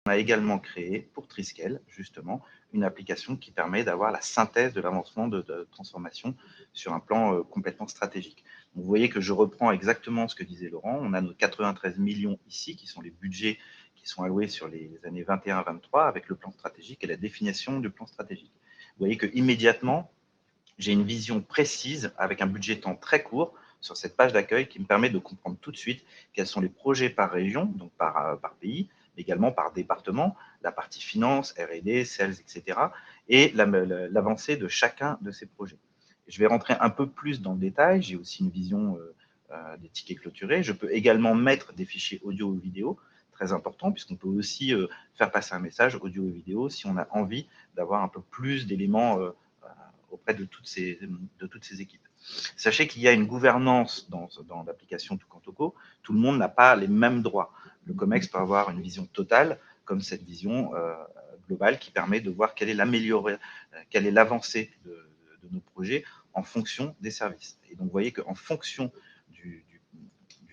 On a également créé pour Triskel, justement, une application qui permet d'avoir la synthèse de l'avancement de transformation sur un plan complètement stratégique. Donc, vous voyez que je reprends exactement ce que disait Laurent. On a nos 93 millions ici, qui sont les budgets qui sont alloués sur les années 21-23 avec le plan stratégique et la définition du plan stratégique. Vous voyez que immédiatement, j'ai une vision précise avec un budget temps très court sur cette page d'accueil qui me permet de comprendre tout de suite quels sont les projets par région, donc par pays, mais également par département, la partie finance, R&D, sales, etc. et l'avancée de chacun de ces projets. Je vais rentrer un peu plus dans le détail. J'ai aussi une vision des tickets clôturés. Je peux également mettre des fichiers audio ou vidéo, très important, puisqu'on peut aussi faire passer un message audio et vidéo si on a envie d'avoir un peu plus d'éléments auprès de toutes ces équipes. Sachez qu'il y a une gouvernance dans l'application Tucantoco. Tout le monde n'a pas les mêmes droits. Le COMEX peut avoir une vision totale, comme cette vision globale qui permet de voir quelle est l'avancée de nos projets en fonction des services. Et donc, vous voyez qu'en fonction du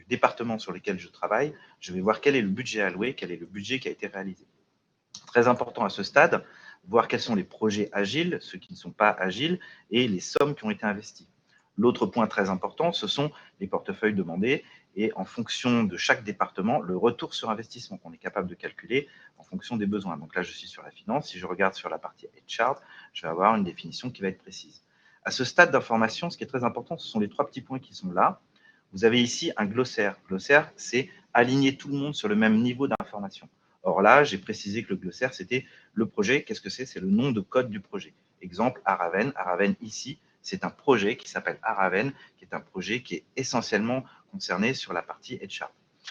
département sur lequel je travaille, je vais voir quel est le budget alloué, quel est le budget qui a été réalisé. Très important à ce stade, voir quels sont les projets agiles, ceux qui ne sont pas agiles, et les sommes qui ont été investies. L'autre point très important, ce sont les portefeuilles demandés et en fonction de chaque département, le retour sur investissement qu'on est capable de calculer en fonction des besoins. Donc là, je suis sur la finance. Si je regarde sur la partie HR, je vais avoir une définition qui va être précise. À ce stade d'information, ce qui est très important, ce sont les 3 petits points qui sont là. Vous avez ici un glossaire. Glossaire, c'est aligner tout le monde sur le même niveau d'information. Or là, j'ai précisé que le glossaire, c'était le projet. Qu'est-ce que c'est? C'est le nom de code du projet. Exemple, Araven. Araven, ici, c'est un projet qui s'appelle Araven, qui est un projet qui est essentiellement concerné sur la partie HR.